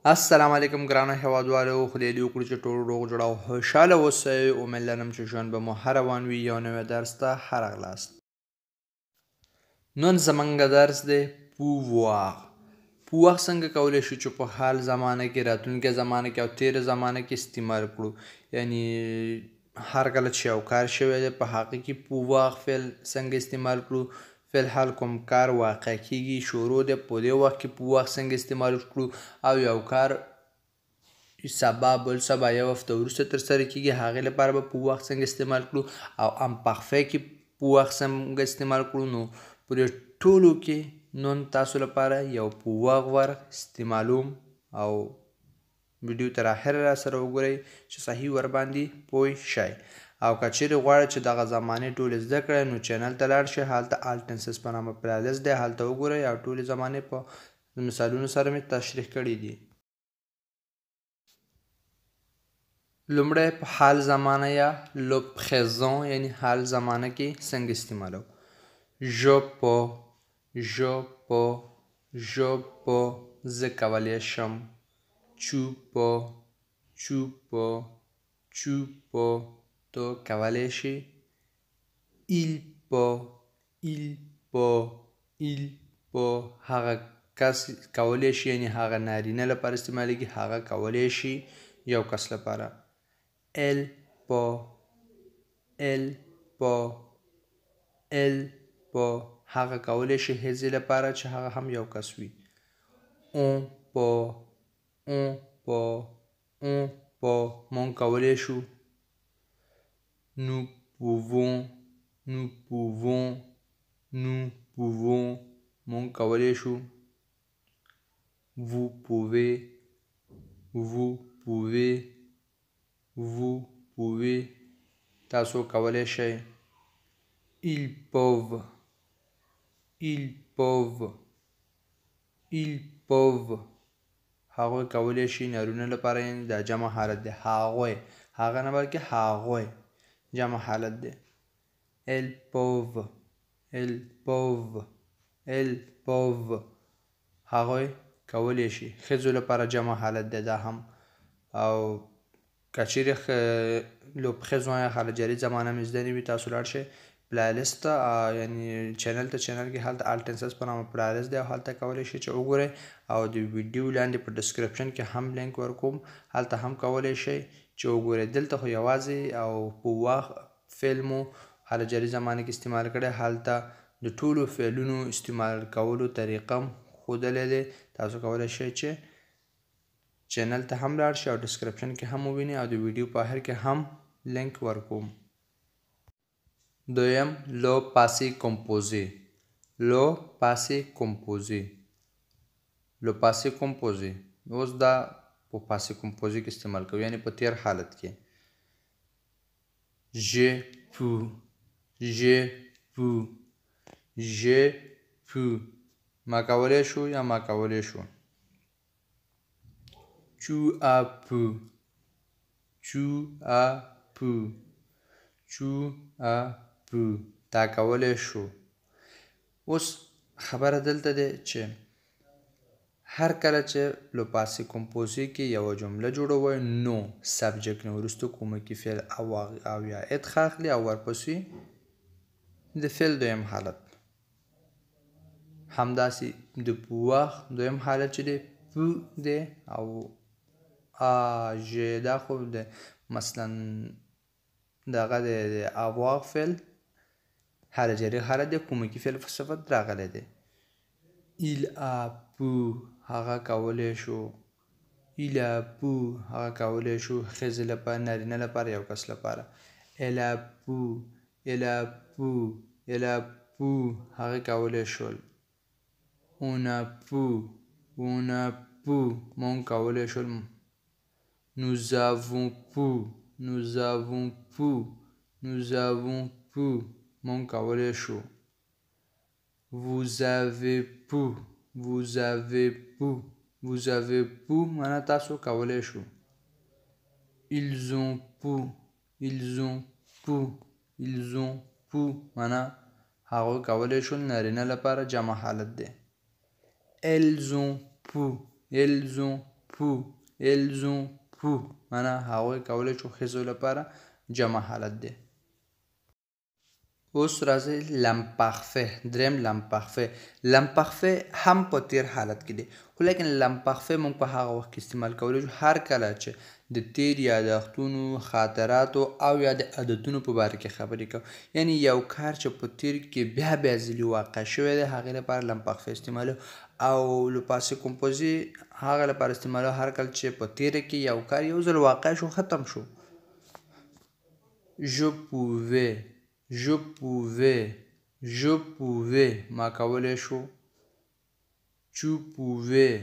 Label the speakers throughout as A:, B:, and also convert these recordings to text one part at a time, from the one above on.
A: السلام علیکم ګرانو هیوادوالو خدای دې وکړي چې ټول روغ جوړ او خوشحاله اوسئ امید لرم چې ژوند به مو هر روان وي یو نوی درس ته هرغلاست نن زمونږ درس دی پووار پووار څنګه کولی شو چې په حال زمانه کې راتلونکې زمانه کې او تېره زمانه کې استعمال کړو یعنی هر کله چې یو کار شوی دی په هغه کې پووار فعل څنګه استعمال کړو فی الحال کوم کار واقع کیږي شروع دی په دې وخت کې پووار څنګه استعمال کړو او یو کار سبا بل سبا یو هفته وروسته ترسره کیږي هغې لپاره به پووار څنګه استعمال کړو او امپارفی کې پووار څنګه استعمال کړو نو په دې ټولو کې نن تاسو لپاره یو پووار ور استعمالوم او ویډیو تر اخره را سره وګورئ چې صحیح ور باندې پوه شئ او که چیرې غواړئ چې دغه زمانې ټولې زده کړئ نو چینل ته لاړ شئ هلته آل ټنسز په نامه پلیلیست دی هلته وګورئ او ټولې زمانې په مثالونو سره مې تشریح کړي دي لومړی په حال زمانه یا لو پریزون یعنی حال زمانه کې څنګه استعمالو ژو په زه کولی شم چو په تو کولی شي il په هغه کس کولی شي یعنی هغه نارینه لپاره استعمالیږي هغه کولی شي یو کس لپاره elle په هغه کولی شي ښځې لپاره چې هغه هم یو کس وي on په مونږ کولی شو nous pouvons مونږ کولی شو vous pouvez تاسو کولی شئ ils peuvent هغوی کولی شي نارینه لپاره یعنی دا جمع حالت دی هغه نه بلکې هغوی جمع حالت دی elles peuvent هغوی کولی شي ښځو لپاره جمع حالت دی دا هم او که چیرې لو پریزون یا حال جاري زمانه مې زده نه وي تاسو لاړ شئ پلیلیست ته یعنی چینل کې هلته آل ټنسز په نامه پلیلیست دی او هلته کولی شئ چې وګورئ او د ویډیو لاندې په ډسکرپشن کې هم لینک ورکوم هلته هم کولی شئ چې وګورئ دلته خو یوازې او پووار فعل مو حال جاري زمانه کې استعمال کړی هلته د ټولو فعلونو استعمال کولو طریقه هم ښودلی دی تاسو کولی شئ چې چینل ته هم لاړ شئ او ډسکرپشن کې هم ووینئ او د ویډیو په آخر کې هم لینک ورکوم دویم لو پاسé composé اوس دا په پاسé composé کې استعمال کوو یعنی په تیر حالت کې j'ai pu ما کولی شو یا ما کولی شو tu as pu تا کولی شو اوس خبره دلته دی چې هر کله چې لو پاسé composé کې یوه جمله جوړوئ نو سبجکټ نه وروسته کومکي فعل او یا ادغ اخلي او ورپسې د فعل دویم حالت همداسې د پووار دویم حالت چې دی پو دی او دا خو د مثلا دغه د avoir فعل حال جاري حالت دی کومکي فعل په صفت راغلی دی il a pu هغه کولی شو هغه کولی شو ښځې لپاره نارینه لپاره یو کس لپاره elle a pu هغه کولی شول on a pu مونږ کولی شول nous avons pu مونږ کولی شو vous avez pu معنا تاسو کولی شو ils ont pu معنا هغوی کولی شول نارینه لپاره جمع حالت دی elles ont pu پو elles ont پو معنا هغوی کولی شو ښځو لپاره جمع حالت دی. اوس راځي لمپارفه دریم لمپارفه هم په تیر حالت کې دی خو لیکن لمپارفه موږ په هغه وخت کې استعمال کولی شو هر کله چې د تیر یادښتونو خاطراتو او یا د عادتونو په باره کې خبرې کوو یعنی یو کار چې په تیر کې بیا بیا ځلې واقع شوی دی هغې لپاره لمپارفه استعمالو او لو پاسې کمپوزي هغه لپاره استعمالو هر کله چې په تیره کې یو کار یو ځل واقع شو ختم شو. je pouvais ما کولی شو. tu pouvais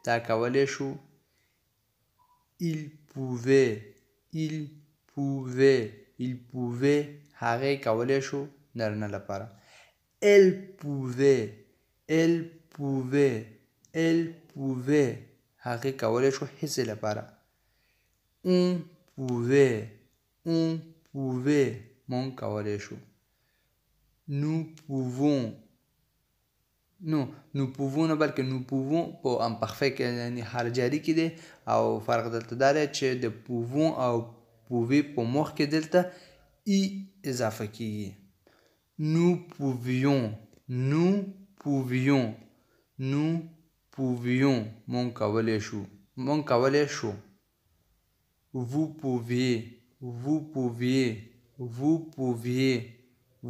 A: تا کولی شو. il pouvait هغې کولی شو نرنه لپاره. elle pouvait هغې کولی شو ښځې لپاره. on pouvait مونږ کولی شو. nous pouvons نه بلکې nous pouvons په امپارفه کې یعنی حرجاري کې دی او فرق دلته دا دی چې د pouvons او pouvez په مخ کې دلته ای اضافه کیږي. nous pouvions مونږ کولی شو.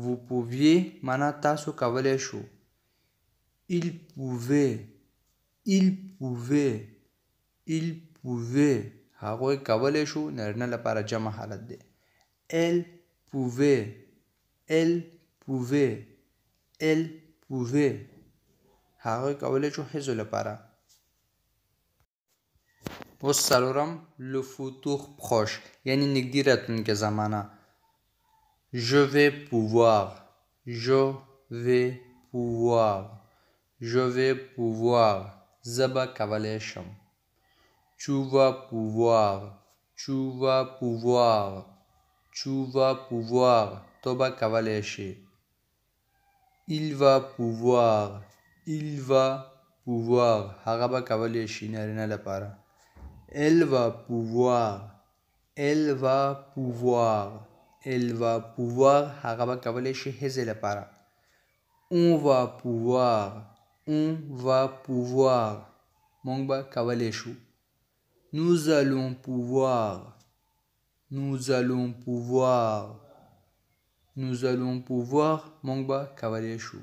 A: vous pouviez معنا تاسو کولی شو. il pouvait هغوی کولی شو نرنه لپاره جمع حالت دی. elle pouvait هغوی کولی شو ښځو لپاره. اوس څلورم le futur proche یعنی نږدې راتلونکې زمانه. je vais pouvoir زه به کولی شم. tu vas pouvoir تو به کولی شي. il va pouvoir هغه به کولی شي نارینه لپاره. elle va pouvoir هغه به کولی شي ښځې لپاره. on va pouvoir مونږ به کولی شو. nous allons pouvoir مونږ به کولی شو.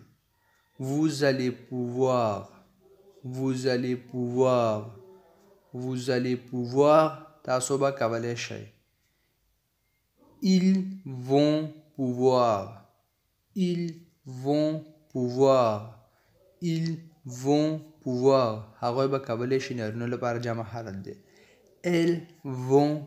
A: vous allez pouvoir تاسو به کولی شئ. ils vont pouvoir هغوی به کولی شي نارینه لپاره جمع حالت دی. elles vont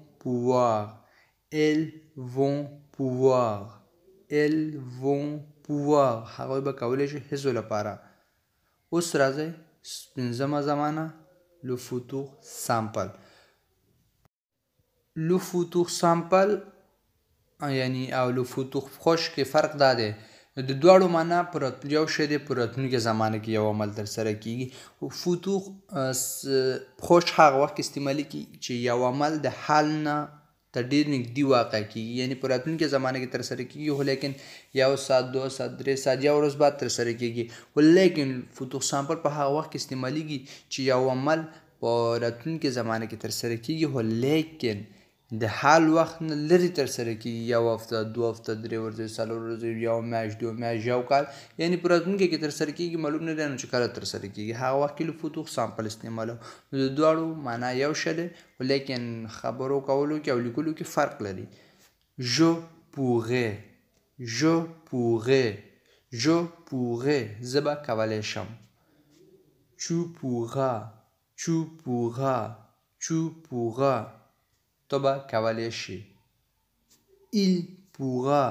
A: pouvoir هغوی به کولی شي ښځو لپاره. اوس راځئ پنځمه زمانه le futur simple. le futur simple یعنی او le futur proche کې فرق دا دی د دواړو معنا یو شی دی په راتلونکې زمانه کې یو عمل ترسره کیږي. futur proche هغه وخت استعمالیږي چې یو عمل د حال نه ته ډېر نږدې واقع کیږي یعنی په راتلونکې زمانه کې ترسره کیږي خو لیکن 1 ساعت 2 ساعت 3 ساعت یا ورځ بعد ترسره کیږي. خو لیکن futur simple په هغه وخت کې استعمالیږي چې یو عمل په راتلونکې زمانه کې ترسره کیږي خو لیکن د حال وخت نه لرې ترسره کیږي 1 هفته 2 هفته 3 ورځې 4 ورځې 1 میاشت 2 میاشت 1 کال یعنی په راتلونکي کې ترسره کیږي معلوم نه دی نو چې کله ترسره کیږي هغه وخت کې le futur simple استعمالوو. د دواړو معنا یو شی دی لیکن خبرو کولو کې او لیکلو کې فرق لري. je pourrais زه به کولی شم. tu pourras تو به کولی شي. il pourra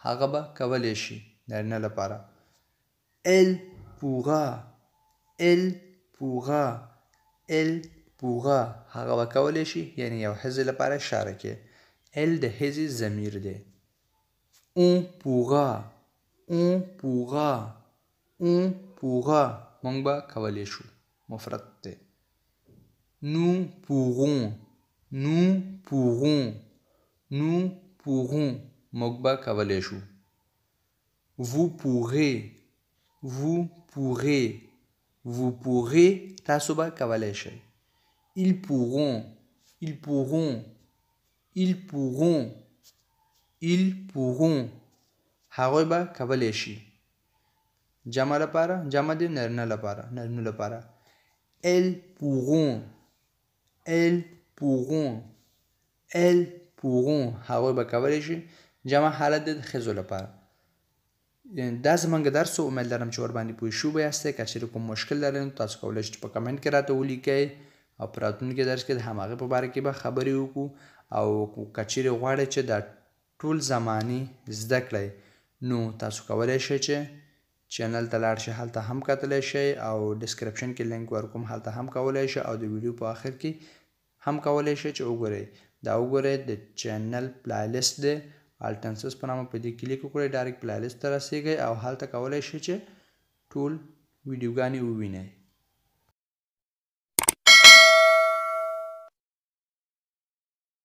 A: هغه به کولی شي نارینه لپاره. elle pourra هغه به کولی شي یعنی یو ښځې لپاره اشاره کې. elle د ښځې ضمیر دی. on on pourra موږ به کولی شو مفرد دی nous pourrons موږ به کولی شو vous pourrez تاسو به کولی شئ ils pourront هغوی به کولی شي جمع لپاره جمع دی نرینه لپاره elles pourront هغوی به کولی شي جمع حالت دی د ښځو لپاره دا زموږ درس و امید لرم چې ورباندې پوه شوي یاستئ که چیرې کوم مشکل لرئ نو تاسو کولی شئ چې په کمنټ کې راته ولیکئ او په راتلونکي درس کې د هماغې په باره کې به خبرې وکړو او که چیرې غواړئ چې دا ټول زمانې زده کړئ نو تاسو کولی شئ چې چینل ته لاړ شئ هلته هم کتلی شئ او ډسکرپشن کې لینک ورکوم هلته هم کولی شئ او د ویډیو په آخر کې هم کولی شئ چې وګورئ دا وګورئ د چینل پلایلیست دی الټنسس په نامه په دې کلیک وکړئ ډایرکټ پلایلیست ته رسیږئ او هلته کولی شئ چې ټول ویډیوګانې ووینئ